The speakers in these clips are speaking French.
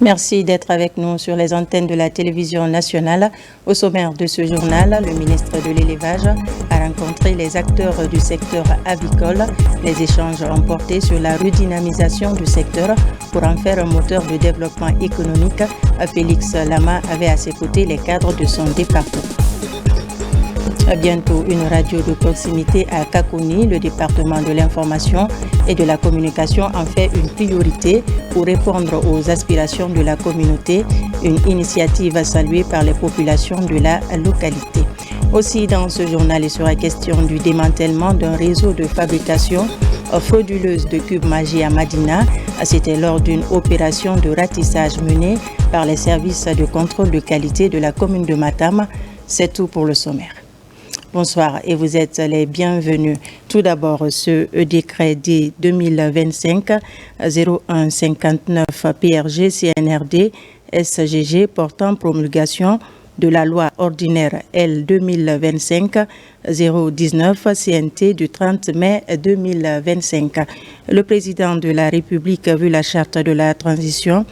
Merci d'être avec nous sur les antennes de la télévision nationale. Au sommaire de ce journal, le ministre de l'Élevage a rencontré les acteurs du secteur avicole. Les échanges ont porté sur la redynamisation du secteur pour en faire un moteur de développement économique. Félix Lama avait à ses côtés les cadres de son département. Bientôt une radio de proximité à Kakoni, le département de l'information et de la communication en fait une priorité pour répondre aux aspirations de la communauté, une initiative saluée par les populations de la localité. Aussi dans ce journal, il sera question du démantèlement d'un réseau de fabrication frauduleuse de cubes magie à Madina. C'était lors d'une opération de ratissage menée par les services de contrôle de qualité de la commune de Matam. C'est tout pour le sommaire. Bonsoir et vous êtes les bienvenus. Tout d'abord, ce décret D 2025-0159 PRG CNRD SGG portant promulgation de la loi ordinaire L 2025-019 CNT du 30 mai 2025. Le président de la République a vu la charte de la transition,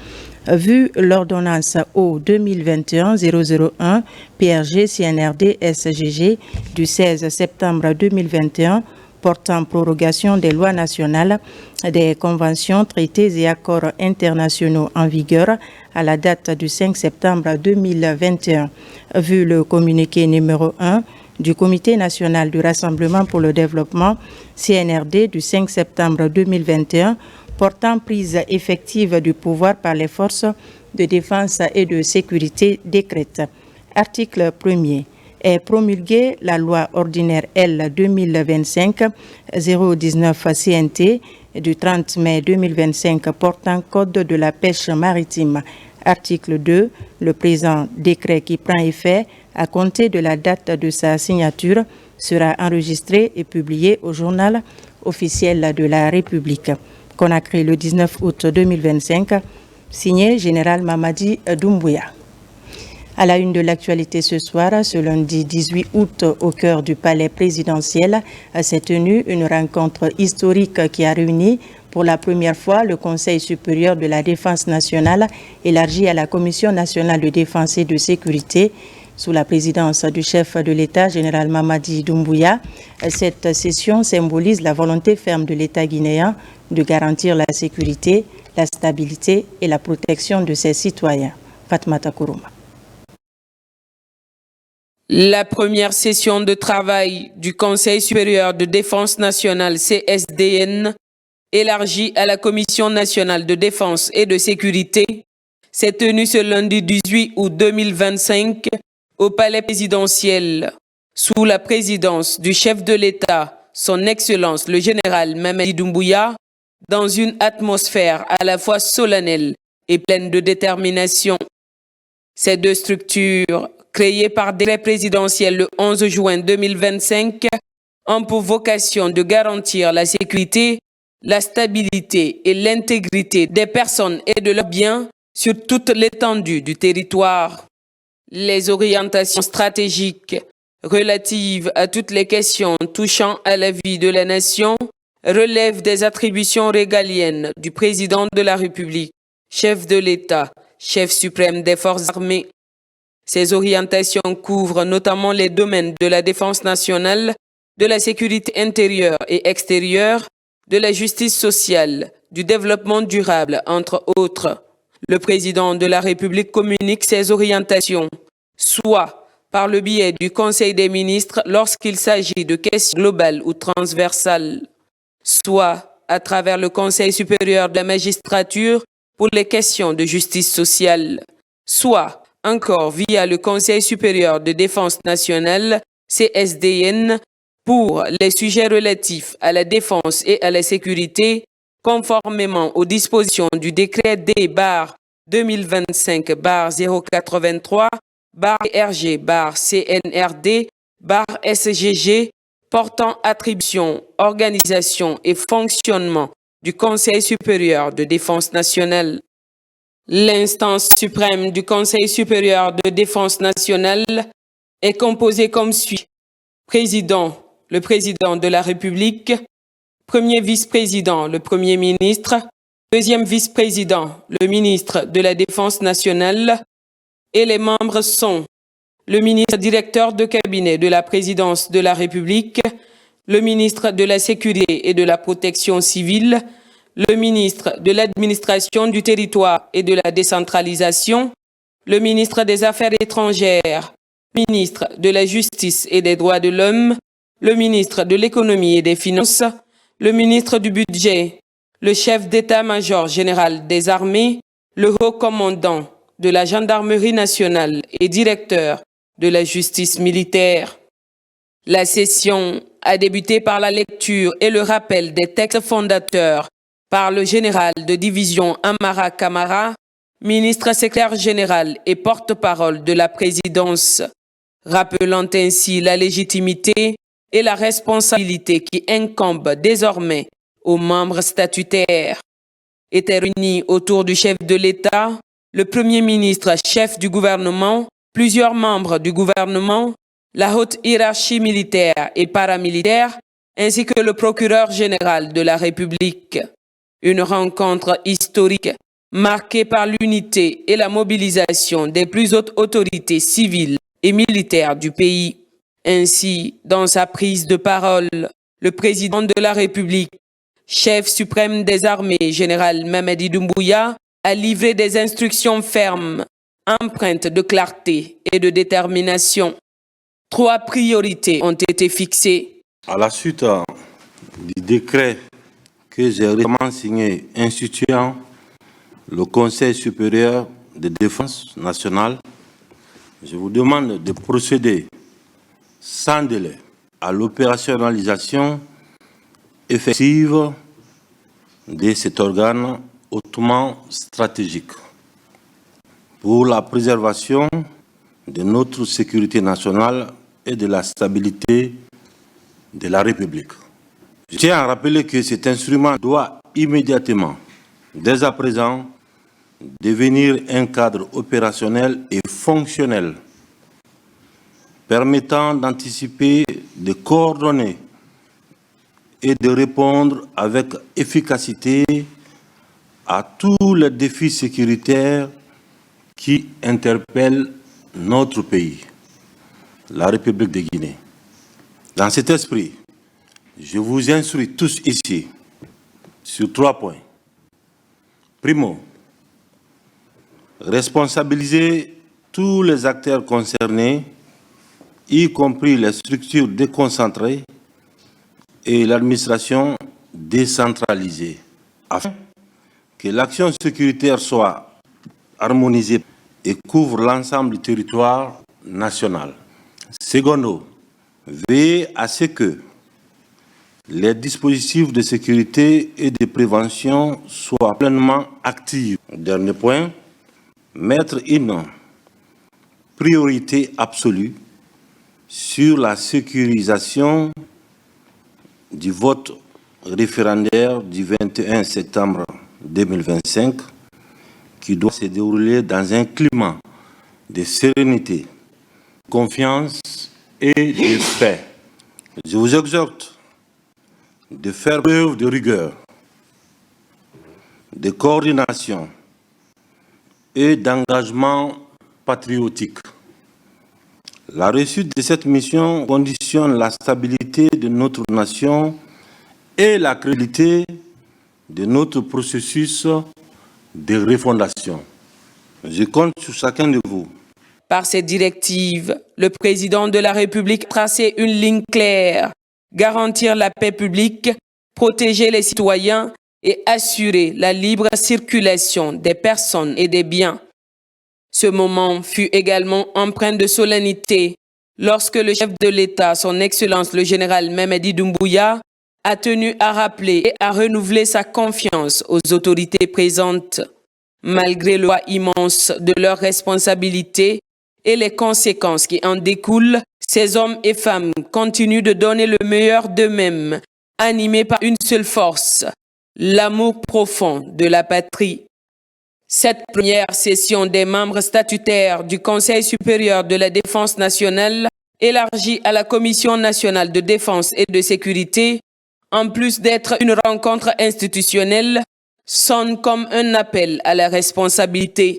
vu l'ordonnance O 2021-001 PRG CNRD SGG du 16 septembre 2021 portant prorogation des lois nationales, des conventions, traités et accords internationaux en vigueur à la date du 5 septembre 2021. Vu le communiqué numéro 1 du Comité national du Rassemblement pour le développement CNRD du 5 septembre 2021 portant prise effective du pouvoir par les forces de défense et de sécurité décrète. Article 1er. Est promulguée la loi ordinaire L 2025-019 CNT du 30 mai 2025 portant code de la pêche maritime. Article 2. Le présent décret qui prend effet à compter de la date de sa signature sera enregistré et publié au journal officiel de la République. Conakry le 19 août 2025, signé Général Mamadi Doumbouya. À la une de l'actualité ce soir, ce lundi 18 août, au cœur du palais présidentiel, s'est tenue une rencontre historique qui a réuni pour la première fois le Conseil supérieur de la défense nationale, élargi à la Commission nationale de défense et de sécurité, sous la présidence du chef de l'État, Général Mamadi Doumbouya. Cette session symbolise la volonté ferme de l'État guinéen de garantir la sécurité, la stabilité et la protection de ses citoyens. Fatmata Kourouma. La première session de travail du Conseil supérieur de défense nationale CSDN, élargie à la Commission nationale de défense et de sécurité, s'est tenue ce lundi 18 août 2025 au palais présidentiel, sous la présidence du chef de l'État, son Excellence le général Mamadi Doumbouya, dans une atmosphère à la fois solennelle et pleine de détermination. Ces deux structures, créées par décret présidentiel le 11 juin 2025, ont pour vocation de garantir la sécurité, la stabilité et l'intégrité des personnes et de leurs biens sur toute l'étendue du territoire. Les orientations stratégiques relatives à toutes les questions touchant à la vie de la nation relèvent des attributions régaliennes du président de la République, chef de l'État, chef suprême des forces armées. Ces orientations couvrent notamment les domaines de la défense nationale, de la sécurité intérieure et extérieure, de la justice sociale, du développement durable, entre autres. Le président de la République communique ces orientations, soit par le biais du Conseil des ministres lorsqu'il s'agit de questions globales ou transversales, soit à travers le Conseil supérieur de la magistrature pour les questions de justice sociale, soit encore via le Conseil supérieur de défense nationale, CSDN, pour les sujets relatifs à la défense et à la sécurité, conformément aux dispositions du décret D-2025-083-RG-CNRD-SGG portant attribution, organisation et fonctionnement du Conseil supérieur de défense nationale. L'instance suprême du Conseil supérieur de défense nationale est composée comme suit. Président, le président de la République. Premier vice-président, le Premier ministre. Deuxième vice-président, le ministre de la Défense nationale, et les membres sont le ministre directeur de cabinet de la Présidence de la République, le ministre de la Sécurité et de la Protection civile, le ministre de l'Administration du territoire et de la décentralisation, le ministre des Affaires étrangères, le ministre de la Justice et des droits de l'homme, le ministre de l'Économie et des Finances, le ministre du Budget, le chef d'état-major général des armées, le haut commandant de la gendarmerie nationale et directeur de la justice militaire. La session a débuté par la lecture et le rappel des textes fondateurs par le général de division Amara Kamara, ministre secrétaire général et porte-parole de la présidence, rappelant ainsi la légitimité et la responsabilité qui incombent désormais aux membres statutaires. Étaient réunis autour du chef de l'État, le Premier ministre chef du gouvernement, plusieurs membres du gouvernement, la haute hiérarchie militaire et paramilitaire, ainsi que le procureur général de la République. Une rencontre historique marquée par l'unité et la mobilisation des plus hautes autorités civiles et militaires du pays. Ainsi, dans sa prise de parole, le président de la République, chef suprême des armées, général Mamadi Doumbouya, a livré des instructions fermes, empreintes de clarté et de détermination. 3 priorités ont été fixées. À la suite du décret que j'ai récemment signé instituant le Conseil supérieur de défense nationale, je vous demande de procéder sans délai à l'opérationnalisation effective de cet organe hautement stratégique pour la préservation de notre sécurité nationale et de la stabilité de la République. Je tiens à rappeler que cet instrument doit immédiatement, dès à présent, devenir un cadre opérationnel et fonctionnel permettant d'anticiper, de coordonner et de répondre avec efficacité à tous les défis sécuritaires qui interpellent notre pays, la République de Guinée. Dans cet esprit, je vous instruis tous ici sur 3 points. Primo, responsabiliser tous les acteurs concernés, y compris les structures déconcentrées et l'administration décentralisée, afin que l'action sécuritaire soit harmonisée et couvre l'ensemble du territoire national. Secondo, veiller à ce que les dispositifs de sécurité et de prévention soient pleinement actifs. Dernier point, mettre une priorité absolue sur la sécurisation du vote référendaire du 21 septembre 2025 qui doit se dérouler dans un climat de sérénité, de confiance et de paix. Je vous exhorte de faire preuve de rigueur, de coordination et d'engagement patriotique. La réussite de cette mission conditionne la stabilité de notre nation et la crédibilité de notre processus de refondation. Je compte sur chacun de vous. Par cette directive, le président de la République a tracé une ligne claire, garantir la paix publique, protéger les citoyens et assurer la libre circulation des personnes et des biens. Ce moment fut également empreint de solennité lorsque le chef de l'État, son Excellence le général Mamadi Doumbouya, a tenu à rappeler et à renouveler sa confiance aux autorités présentes. Malgré le poids immense de leurs responsabilités et les conséquences qui en découlent, ces hommes et femmes continuent de donner le meilleur d'eux-mêmes, animés par une seule force, l'amour profond de la patrie. Cette première session des membres statutaires du Conseil supérieur de la défense nationale, élargie à la Commission nationale de défense et de sécurité, en plus d'être une rencontre institutionnelle, sonne comme un appel à la responsabilité,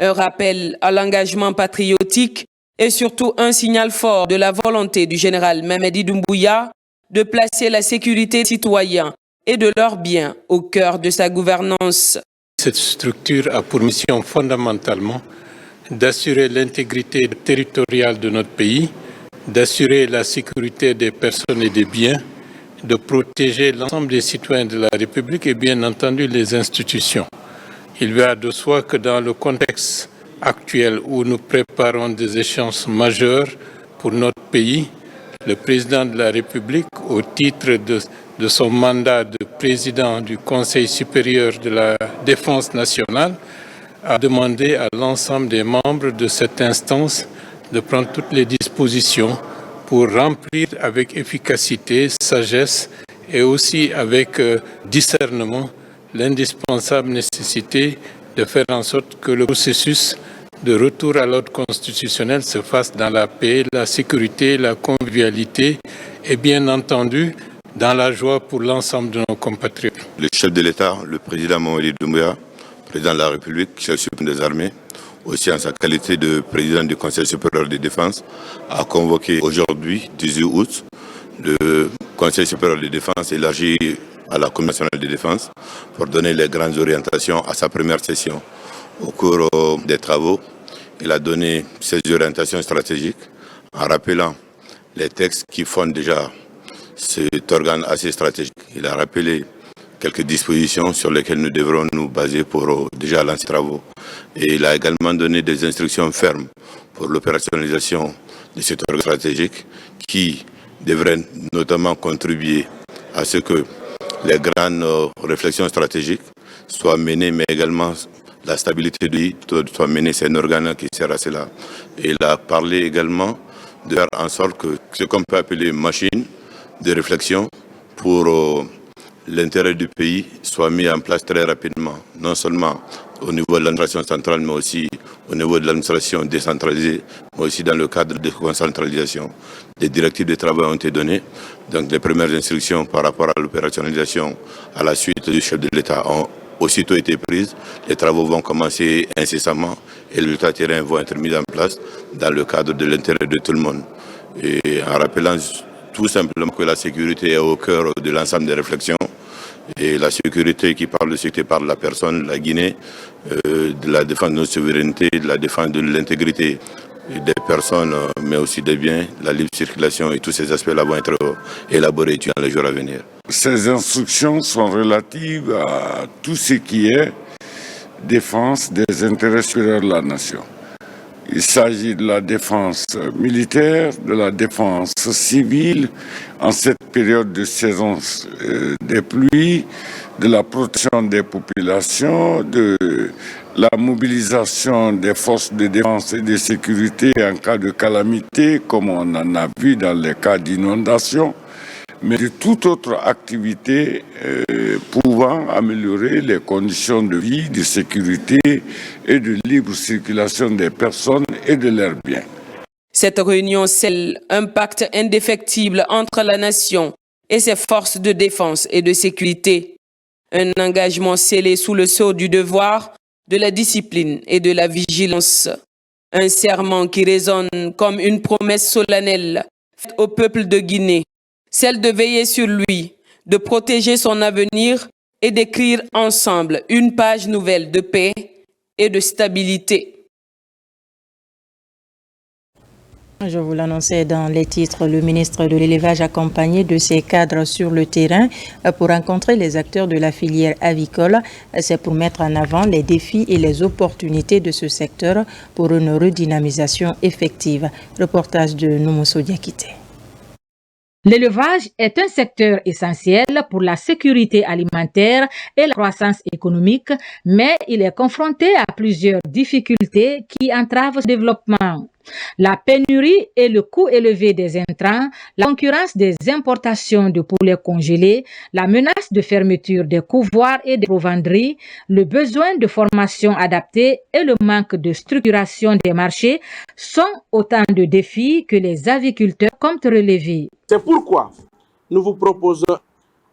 un rappel à l'engagement patriotique et surtout un signal fort de la volonté du général Mamadi Doumbouya de placer la sécurité des citoyens et de leurs biens au cœur de sa gouvernance. Cette structure a pour mission fondamentalement d'assurer l'intégrité territoriale de notre pays, d'assurer la sécurité des personnes et des biens, de protéger l'ensemble des citoyens de la République et bien entendu les institutions. Il va de soi que dans le contexte actuel où nous préparons des échéances majeures pour notre pays, le président de la République, au titre de son mandat de président du Conseil supérieur de la défense nationale, a demandé à l'ensemble des membres de cette instance de prendre toutes les dispositions pour remplir avec efficacité, sagesse et aussi avec discernement l'indispensable nécessité de faire en sorte que le processus de retour à l'ordre constitutionnel se fasse dans la paix, la sécurité, la convivialité et bien entendu dans la joie pour l'ensemble de nos compatriotes. Le chef de l'État, le président Mamadi Doumbouya, président de la République, chef suprême des armées, aussi en sa qualité de président du Conseil supérieur de défense, a convoqué aujourd'hui, 18 août, le Conseil supérieur de défense élargi à la Commission nationale de défense pour donner les grandes orientations à sa première session. Au cours des travaux, il a donné ses orientations stratégiques en rappelant les textes qui fondent déjà cet organe assez stratégique. Il a rappelé quelques dispositions sur lesquelles nous devrons nous baser pour déjà lancer les travaux. Et il a également donné des instructions fermes pour l'opérationnalisation de cet organe stratégique qui devrait notamment contribuer à ce que les grandes réflexions stratégiques soient menées, mais également la stabilité du pays soit menée. C'est un organe qui sert à cela. Et il a parlé également de faire en sorte que ce qu'on peut appeler machine de réflexion pour l'intérêt du pays soit mis en place très rapidement, non seulement au niveau de l'administration centrale, mais aussi au niveau de l'administration décentralisée, mais aussi dans le cadre de déconcentralisation. Des directives de travail ont été données, donc les premières instructions par rapport à l'opérationnalisation à la suite du chef de l'État ont aussitôt été prises. Les travaux vont commencer incessamment et les résultats terrain vont être mis en place dans le cadre de l'intérêt de tout le monde. Et en rappelant tout simplement que la sécurité est au cœur de l'ensemble des réflexions. Et la sécurité qui parle de sécurité par la personne, la Guinée, de la défense de notre souveraineté, de la défense de l'intégrité des personnes, mais aussi des biens, la libre circulation et tous ces aspects-là vont être élaborés dans les jours à venir. Ces instructions sont relatives à tout ce qui est défense des intérêts supérieurs de la nation. Il s'agit de la défense militaire, de la défense civile en cette période de saison des pluies, de la protection des populations, de la mobilisation des forces de défense et de sécurité en cas de calamité, comme on en a vu dans les cas d'inondation, mais de toute autre activité pouvant améliorer les conditions de vie, de sécurité et de libre circulation des personnes et de leurs biens. Cette réunion scelle un pacte indéfectible entre la nation et ses forces de défense et de sécurité. Un engagement scellé sous le sceau du devoir, de la discipline et de la vigilance. Un serment qui résonne comme une promesse solennelle faite au peuple de Guinée. Celle de veiller sur lui, de protéger son avenir et d'écrire ensemble une page nouvelle de paix et de stabilité. Je vous l'annonçais dans les titres, le ministre de l'Élevage accompagné de ses cadres sur le terrain pour rencontrer les acteurs de la filière avicole. C'est pour mettre en avant les défis et les opportunités de ce secteur pour une redynamisation effective. Reportage de Noumousso Diakité. L'élevage est un secteur essentiel pour la sécurité alimentaire et la croissance économique, mais il est confronté à plusieurs difficultés qui entravent ce développement. La pénurie et le coût élevé des intrants, la concurrence des importations de poulets congelés, la menace de fermeture des couvoirs et des provenderies, le besoin de formation adaptée et le manque de structuration des marchés sont autant de défis que les aviculteurs comptent relever. C'est pourquoi nous vous proposons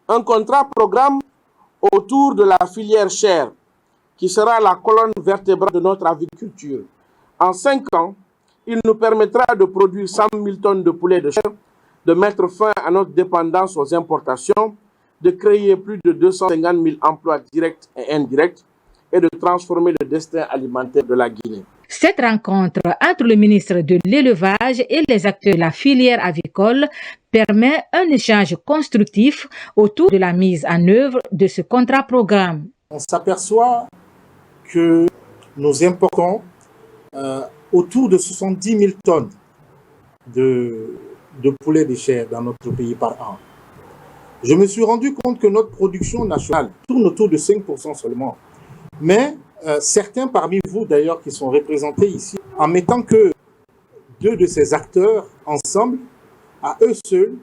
un contrat programme autour de la filière chair, qui sera la colonne vertébrale de notre agriculture. En 5 ans, il nous permettra de produire 100 000 tonnes de poulet de chair, de mettre fin à notre dépendance aux importations, de créer plus de 250 000 emplois directs et indirects et de transformer le destin alimentaire de la Guinée. Cette rencontre entre le ministre de l'Élevage et les acteurs de la filière avicole permet un échange constructif autour de la mise en œuvre de ce contrat-programme. On s'aperçoit que nous importons autour de 70 000 tonnes de poulet de chair dans notre pays par an. Je me suis rendu compte que notre production nationale tourne autour de 5% seulement. Mais certains parmi vous d'ailleurs qui sont représentés ici, en mettant que 2 de ces acteurs ensemble, à eux seuls,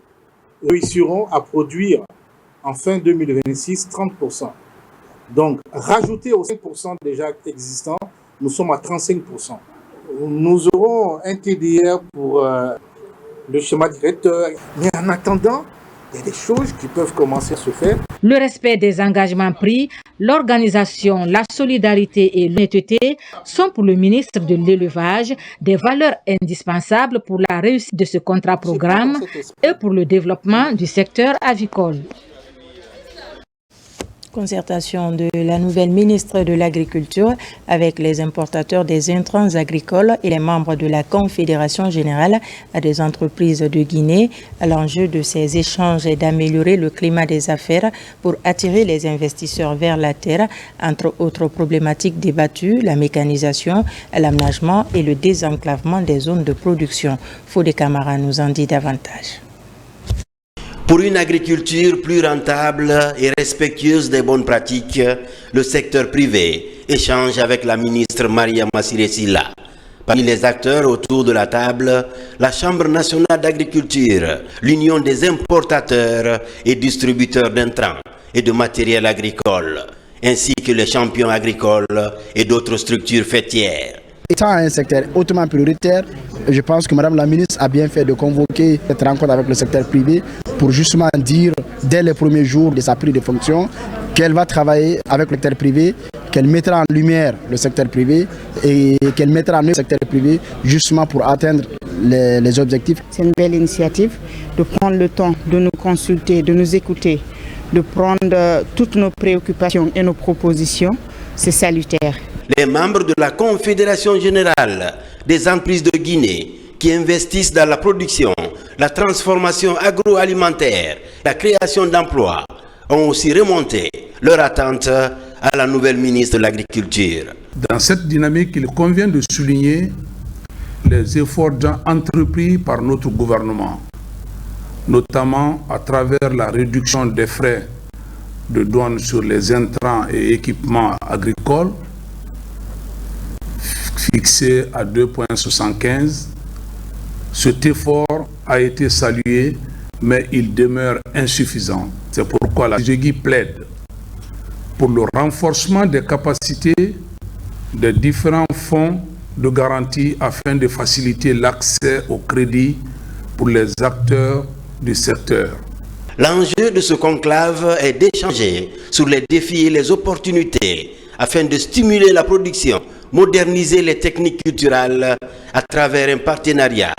réussiront à produire en fin 2026 30%. Donc, rajouter aux 5% déjà existants, nous sommes à 35%. Nous aurons un TDR pour le schéma directeur. Mais en attendant, il y a des choses qui peuvent commencer à se faire. Le respect des engagements pris, l'organisation, la solidarité et l'honnêteté sont pour le ministre de l'Élevage des valeurs indispensables pour la réussite de ce contrat-programme et pour le développement du secteur avicole. Concertation de la nouvelle ministre de l'Agriculture avec les importateurs des intrants agricoles et les membres de la Confédération générale des entreprises de Guinée. L'enjeu de ces échanges est d'améliorer le climat des affaires pour attirer les investisseurs vers la terre, entre autres problématiques débattues, la mécanisation, l'aménagement et le désenclavement des zones de production. Fodé Camara nous en dit davantage. Pour une agriculture plus rentable et respectueuse des bonnes pratiques, le secteur privé échange avec la ministre Maria Massiré Sylla. Parmi les acteurs autour de la table, la Chambre nationale d'agriculture, l'Union des importateurs et distributeurs d'intrants et de matériel agricole, ainsi que les champions agricoles et d'autres structures fêtières. Étant un secteur hautement prioritaire, je pense que Madame la ministre a bien fait de convoquer cette rencontre avec le secteur privé pour justement dire, dès les premiers jours de sa prise de fonction, qu'elle va travailler avec le secteur privé, qu'elle mettra en lumière le secteur privé et qu'elle mettra en œuvre le secteur privé justement pour atteindre les objectifs. C'est une belle initiative de prendre le temps de nous consulter, de nous écouter, de prendre toutes nos préoccupations et nos propositions. C'est salutaire. Les membres de la Confédération générale des entreprises de Guinée qui investissent dans la production, la transformation agroalimentaire, la création d'emplois ont aussi remonté leur attente à la nouvelle ministre de l'Agriculture. Dans cette dynamique, il convient de souligner les efforts entrepris par notre gouvernement, notamment à travers la réduction des frais de douane sur les intrants et équipements agricoles, fixé à 2,75. Cet effort a été salué, mais il demeure insuffisant. C'est pourquoi la CGI plaide pour le renforcement des capacités des différents fonds de garantie afin de faciliter l'accès au crédit pour les acteurs du secteur. L'enjeu de ce conclave est d'échanger sur les défis et les opportunités afin de stimuler la production, moderniser les techniques culturelles à travers un partenariat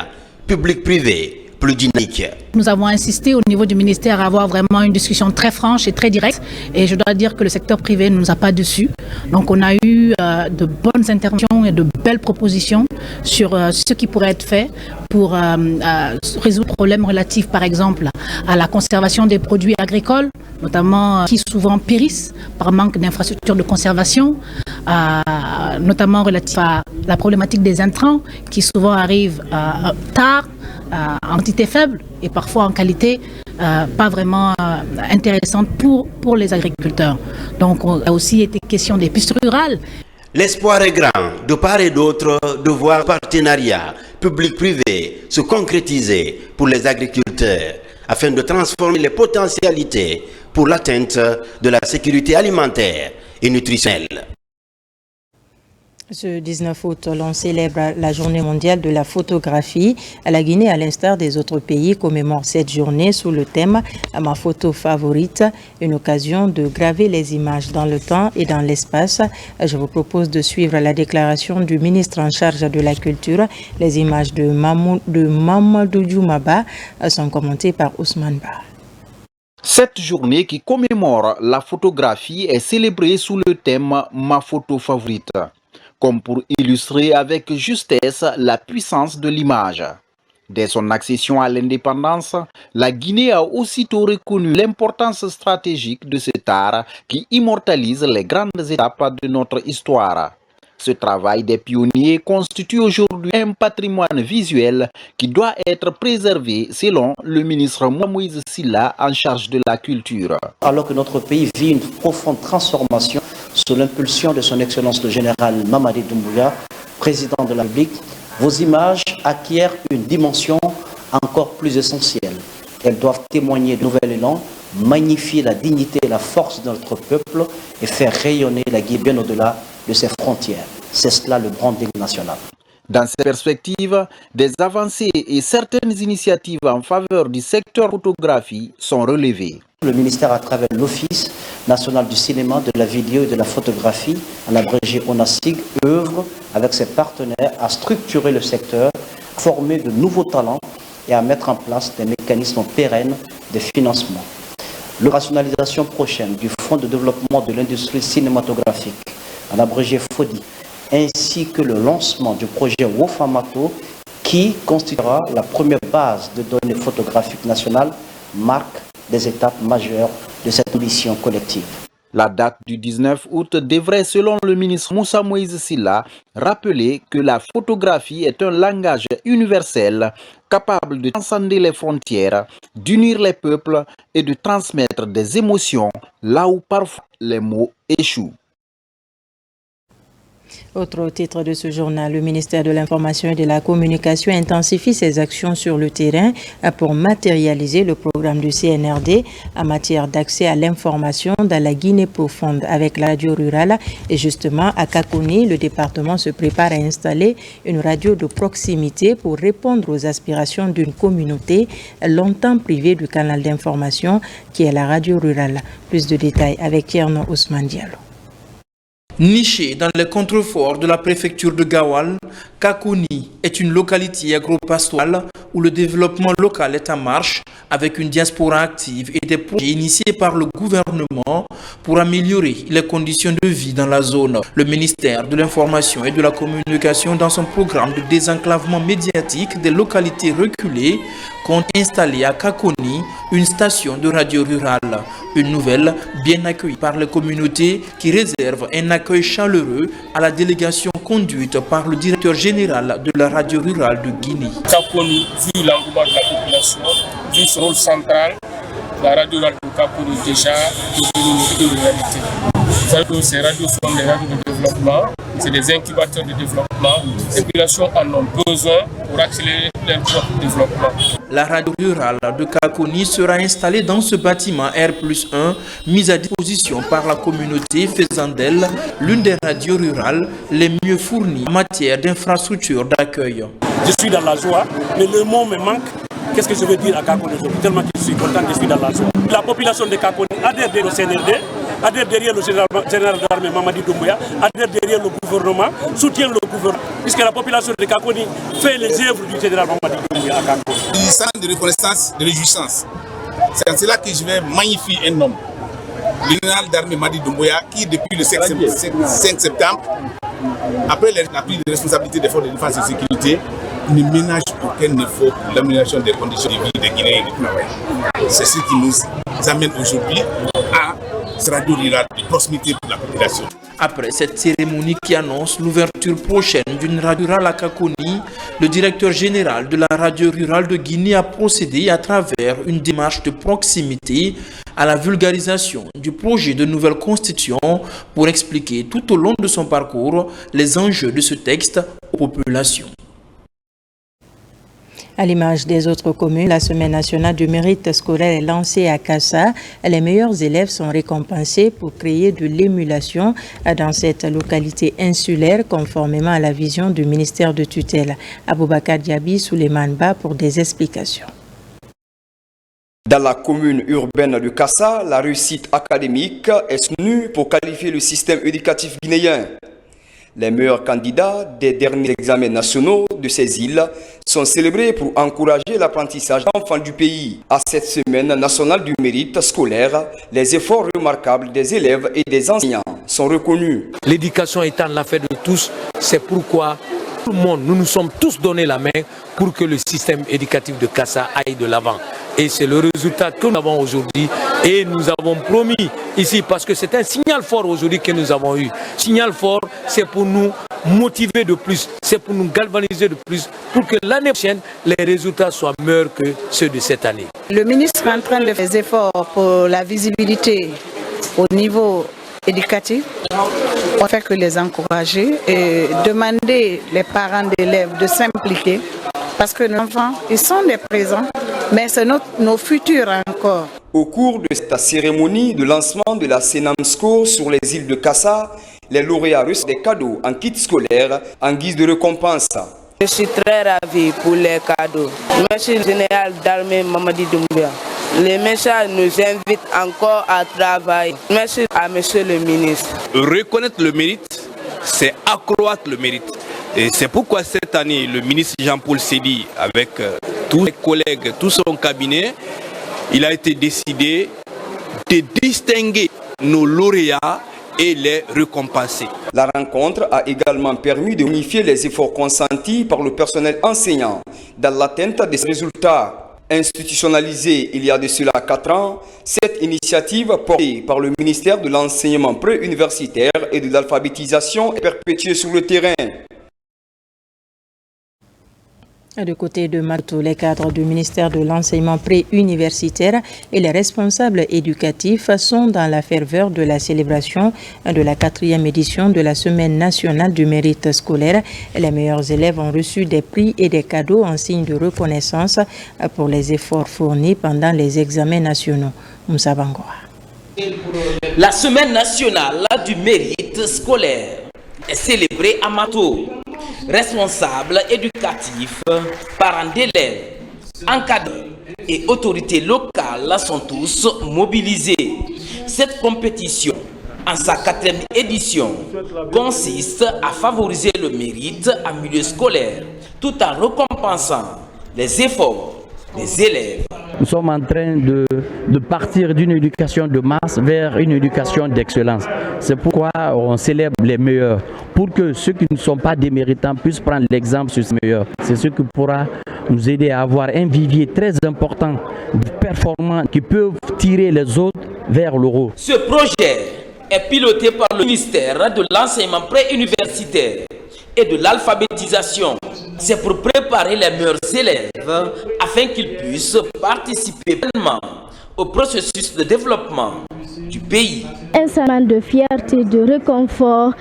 public-privé plus dynamique. Nous avons insisté au niveau du ministère à avoir vraiment une discussion très franche et très directe. Et je dois dire que le secteur privé ne nous a pas déçus. Donc on a eu de bonnes interventions et de belles propositions sur ce qui pourrait être fait pour résoudre le problème relatif par exemple à la conservation des produits agricoles, notamment qui souvent périssent par manque d'infrastructures de conservation, notamment relatif à la problématique des intrants qui souvent arrivent tard, en quantité faible et parfois en qualité pas vraiment intéressante pour les agriculteurs. Donc on a aussi été question des pistes rurales. L'espoir est grand de part et d'autre de voir le partenariat public-privé se concrétiser pour les agriculteurs afin de transformer les potentialités pour l'atteinte de la sécurité alimentaire et nutritionnelle. Ce 19 août, l'on célèbre la journée mondiale de la photographie. La Guinée, à l'instar des autres pays, commémore cette journée sous le thème « Ma photo favorite », une occasion de graver les images dans le temps et dans l'espace. Je vous propose de suivre la déclaration du ministre en charge de la culture. Les images de Mamadou Djoumaba sont commentées par Ousmane Ba. Cette journée qui commémore la photographie est célébrée sous le thème « Ma photo favorite », comme pour illustrer avec justesse la puissance de l'image. Dès son accession à l'indépendance, la Guinée a aussitôt reconnu l'importance stratégique de cet art qui immortalise les grandes étapes de notre histoire. Ce travail des pionniers constitue aujourd'hui un patrimoine visuel qui doit être préservé selon le ministre Moïse Silla en charge de la culture. Alors que notre pays vit une profonde transformation sous l'impulsion de son Excellence le général Mamadi Doumbouya, président de la République, vos images acquièrent une dimension encore plus essentielle. Elles doivent témoigner de nouvel élan, magnifier la dignité et la force de notre peuple et faire rayonner la Guinée bien au-delà de ses frontières. C'est cela le branding national. Dans cette perspective, des avancées et certaines initiatives en faveur du secteur photographie sont relevées. Le ministère, à travers l'Office national du cinéma, de la vidéo et de la photographie, en abrégé ONASIG, œuvre avec ses partenaires à structurer le secteur, à former de nouveaux talents et à mettre en place des mécanismes pérennes de financement. L'opérationnalisation prochaine du Fonds de développement de l'industrie cinématographique, en abrégé FODI, ainsi que le lancement du projet Wofamato, qui constituera la première base de données photographiques nationales, marque des étapes majeures de cette mission collective. La date du 19 août devrait, selon le ministre Moussa Moïse Silla, rappeler que la photographie est un langage universel capable de transcender les frontières, d'unir les peuples et de transmettre des émotions là où parfois les mots échouent. Autre titre de ce journal, le ministère de l'Information et de la Communication intensifie ses actions sur le terrain pour matérialiser le programme du CNRD en matière d'accès à l'information dans la Guinée profonde avec la radio rurale. Et justement, à Kakoni, le département se prépare à installer une radio de proximité pour répondre aux aspirations d'une communauté longtemps privée du canal d'information qui est la radio rurale. Plus de détails avec Tierno Ousmane Diallo. Niché dans les contreforts de la préfecture de Gawal, Kakoni est une localité agro-pastorale où le développement local est en marche avec une diaspora active et des projets initiés par le gouvernement pour améliorer les conditions de vie dans la zone. Le ministère de l'Information et de la Communication, dans son programme de désenclavement médiatique des localités reculées, compte installer à Kakoni une station de radio rurale. Une nouvelle bien accueillie par les communautés qui réserve un accueil chaleureux à la délégation conduite par le directeur général de la radio rurale de Guinée. Kakoni, vu l'engouement de la population, vu ce rôle central, la radio rurale de Kakoni déjà est une réalité. Vous savez que ces radios sont des radios de développement, c'est des incubateurs de développement. Les populations en ont besoin pour accélérer leur propre développement. La radio rurale de Kakoni sera installée dans ce bâtiment R+1 mis à disposition par la communauté, faisant d'elle l'une des radios rurales les mieux fournies en matière d'infrastructures d'accueil. Je suis dans la joie, mais le mot me manque. Qu'est-ce que je veux dire à Kakoni aujourd'hui? Tellement que je suis content, je suis dans la joie. La population de Kakoni adhère au CNRD, adhère derrière le général d'armée Mamadi Doumbouya, adhère derrière le gouvernement, soutient le gouvernement, puisque la population de Kakoni fait les œuvres du général Mamadi Doumbouya à Kakoni. Une sens de reconnaissance, de réjouissance. C'est en cela que je vais magnifier un homme, le général d'armée Mamadi Doumbouya, qui depuis le 5 septembre, après la prise de responsabilité des forces de défense et de sécurité, ne ménage aucun effort pour l'amélioration des conditions de vie des Guinéens et du travail. C'est ce qui nous amène aujourd'hui à ce radio rural de proximité pour la population. Après cette cérémonie qui annonce l'ouverture prochaine d'une radio rurale à Kakoni, le directeur général de la radio rurale de Guinée a procédé à travers une démarche de proximité à la vulgarisation du projet de nouvelle constitution pour expliquer tout au long de son parcours les enjeux de ce texte aux populations. À l'image des autres communes, la Semaine nationale du mérite scolaire est lancée à Kassa. Les meilleurs élèves sont récompensés pour créer de l'émulation dans cette localité insulaire, conformément à la vision du ministère de tutelle. Aboubakar Diaby, Souleymane Ba pour des explications. Dans la commune urbaine de Kassa, la réussite académique est soutenue pour qualifier le système éducatif guinéen. Les meilleurs candidats des derniers examens nationaux de ces îles sont célébrés pour encourager l'apprentissage d'enfants du pays. À cette semaine nationale du mérite scolaire, les efforts remarquables des élèves et des enseignants sont reconnus. L'éducation étant l'affaire de tous, c'est pourquoi tout le monde, nous nous sommes tous donné la main pour que le système éducatif de Kassa aille de l'avant. Et c'est le résultat que nous avons aujourd'hui et nous avons promis ici parce que c'est un signal fort aujourd'hui que nous avons eu. Signal fort, c'est pour nous motiver de plus, c'est pour nous galvaniser de plus pour que l'année prochaine, les résultats soient meilleurs que ceux de cette année. Le ministre est en train de faire des efforts pour la visibilité au niveau éducatif. On ne fait que les encourager et demander les parents d'élèves de s'impliquer parce que nos enfants, ils sont des présents, mais c'est nos futurs encore. Au cours de cette cérémonie de lancement de la Senamsco sur les îles de Kassa, les lauréats reçoivent des cadeaux en kit scolaire en guise de récompense. Je suis très ravi pour les cadeaux. Merci général d'armée Mamadi Doumbouya. Les messages nous invitent encore à travailler. Merci à monsieur le ministre. Reconnaître le mérite, c'est accroître le mérite. Et c'est pourquoi cette année, le ministre Jean-Paul Sédi, avec tous ses collègues, tout son cabinet, il a été décidé de distinguer nos lauréats et les récompenser. La rencontre a également permis de unifier les efforts consentis par le personnel enseignant dans l'atteinte des résultats. Institutionnalisée il y a de cela 4 ans, cette initiative portée par le ministère de l'enseignement pré-universitaire et de l'alphabétisation est perpétuée sur le terrain. De côté de Mato, les cadres du ministère de l'enseignement pré-universitaire et les responsables éducatifs sont dans la ferveur de la célébration de la 4e édition de la Semaine nationale du mérite scolaire. Les meilleurs élèves ont reçu des prix et des cadeaux en signe de reconnaissance pour les efforts fournis pendant les examens nationaux. Moussa Bangoa. La Semaine nationale du mérite scolaire est célébrée à Mato. Responsables éducatifs, parents d'élèves, encadreurs et autorités locales sont tous mobilisés. Cette compétition, en sa 4e édition, consiste à favoriser le mérite en milieu scolaire tout en récompensant les efforts des élèves. Nous sommes en train de partir d'une éducation de masse vers une éducation d'excellence. C'est pourquoi on célèbre les meilleurs, pour que ceux qui ne sont pas des méritants puissent prendre l'exemple sur ces meilleurs. C'est ce qui pourra nous aider à avoir un vivier très important de performants qui peuvent tirer les autres vers le haut. Ce projet est piloté par le ministère de l'enseignement pré-universitaire et de l'alphabétisation. C'est pour préparer les meilleurs élèves afin qu'ils puissent participer pleinement au processus de développement du pays. Un sentiment de fierté, de réconfort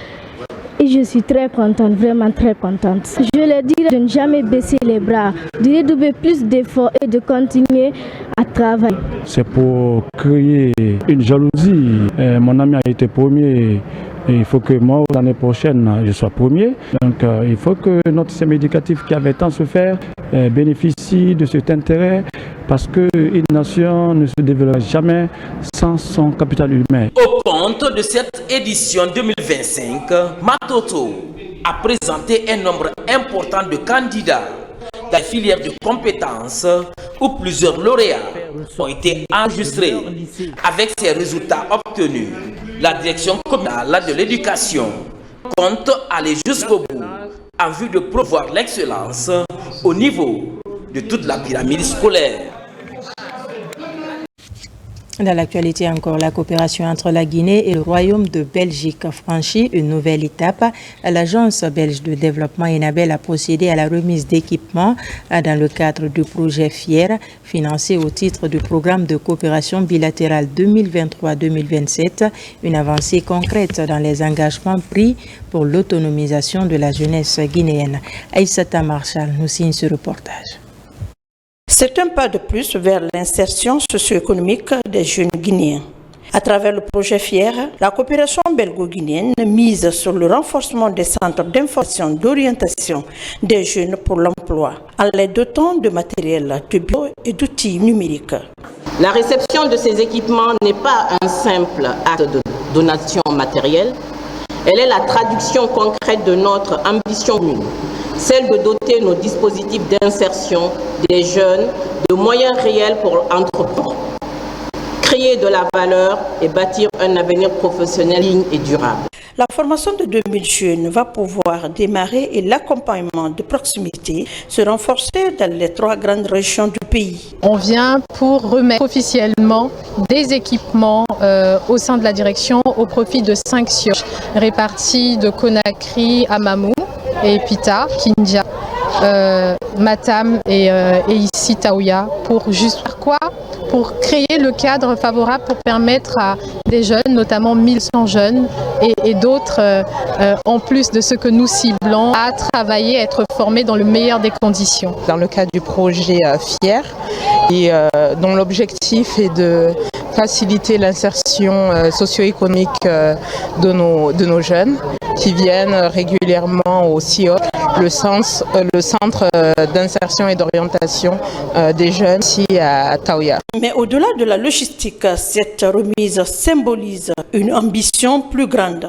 et je suis très contente, vraiment très contente. Je leur dirais de ne jamais baisser les bras, de redoubler plus d'efforts et de continuer à travailler. C'est pour créer une jalousie. Mon ami a été premier. Et il faut que moi, l'année prochaine, je sois premier. Donc, il faut que notre système éducatif qui avait tant souffert bénéficie de cet intérêt parce qu'une nation ne se développe jamais sans son capital humain. Au compte de cette édition 2025, Matoto a présenté un nombre important de candidats dans les filières de compétences où plusieurs lauréats ont été enregistrés. Avec ces résultats obtenus, la direction communale de l'éducation compte aller jusqu'au bout en vue de promouvoir l'excellence au niveau de toute la pyramide scolaire. Dans l'actualité encore, la coopération entre la Guinée et le Royaume de Belgique franchit une nouvelle étape. L'Agence belge de développement Enabel a procédé à la remise d'équipements dans le cadre du projet FIER, financé au titre du programme de coopération bilatérale 2023-2027, une avancée concrète dans les engagements pris pour l'autonomisation de la jeunesse guinéenne. Aïssata Marshall nous signe ce reportage. C'est un pas de plus vers l'insertion socio-économique des jeunes Guinéens. À travers le projet FIER, la coopération belgo-guinéenne mise sur le renforcement des centres d'information d'orientation des jeunes pour l'emploi, en les dotant de matériel, de bureaux et d'outils numériques. La réception de ces équipements n'est pas un simple acte de donation matérielle, elle est la traduction concrète de notre ambition commune, celle de doter nos dispositifs d'insertion des jeunes de moyens réels pour entreprendre, créer de la valeur et bâtir un avenir professionnel digne et durable. La formation de 2000 jeunes va pouvoir démarrer et l'accompagnement de proximité se renforcer dans les 3 grandes régions du pays. On vient pour remettre officiellement des équipements au sein de la direction au profit de 5 sièges répartis de Conakry à Mamou et Pita, Kindia, Matam et ici Taouya. Pour juste faire quoi? Pour créer le cadre favorable pour permettre à des jeunes, notamment 1100 jeunes et d'autres, en plus de ce que nous ciblons, à travailler, à être formés dans le meilleur des conditions. Dans le cadre du projet FIER, et dont l'objectif est de faciliter l'insertion socio-économique de nos jeunes qui viennent régulièrement au CIO, le centre d'insertion et d'orientation des jeunes ici à Taouya. Mais au-delà de la logistique, cette remise symbolise une ambition plus grande.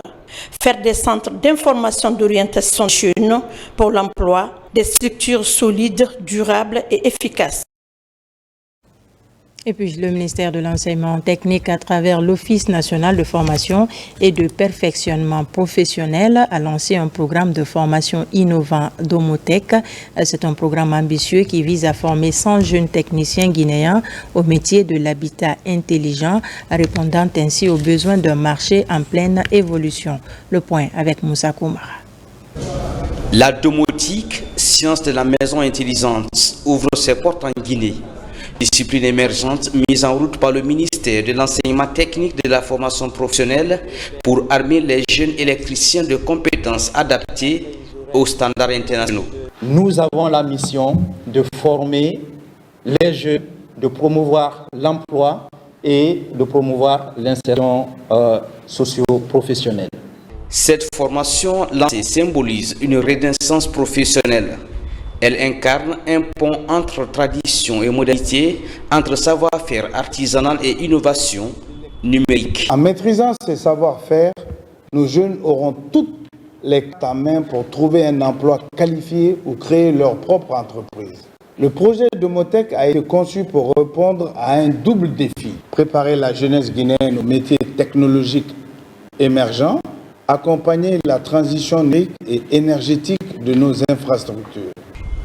Faire des centres d'information d'orientation jeunes pour l'emploi, des structures solides, durables et efficaces. Et puis le ministère de l'Enseignement technique, à travers l'Office national de formation et de perfectionnement professionnel, a lancé un programme de formation innovant Domotech. C'est un programme ambitieux qui vise à former 100 jeunes techniciens guinéens au métier de l'habitat intelligent, répondant ainsi aux besoins d'un marché en pleine évolution. Le point avec Moussa Koumara. La domotique, science de la maison intelligente, ouvre ses portes en Guinée. Discipline émergente mise en route par le ministère de l'Enseignement technique de la formation professionnelle pour armer les jeunes électriciens de compétences adaptées aux standards internationaux. Nous avons la mission de former les jeunes, de promouvoir l'emploi et de promouvoir l'insertion socio-professionnelle. Cette formation lancée symbolise une renaissance professionnelle. Elle incarne un pont entre tradition et modernité, entre savoir-faire artisanal et innovation numérique. En maîtrisant ces savoir-faire, nos jeunes auront toutes les cartes en main pour trouver un emploi qualifié ou créer leur propre entreprise. Le projet Domotech a été conçu pour répondre à un double défi. Préparer la jeunesse guinéenne aux métiers technologiques émergents, accompagner la transition numérique et énergétique de nos infrastructures.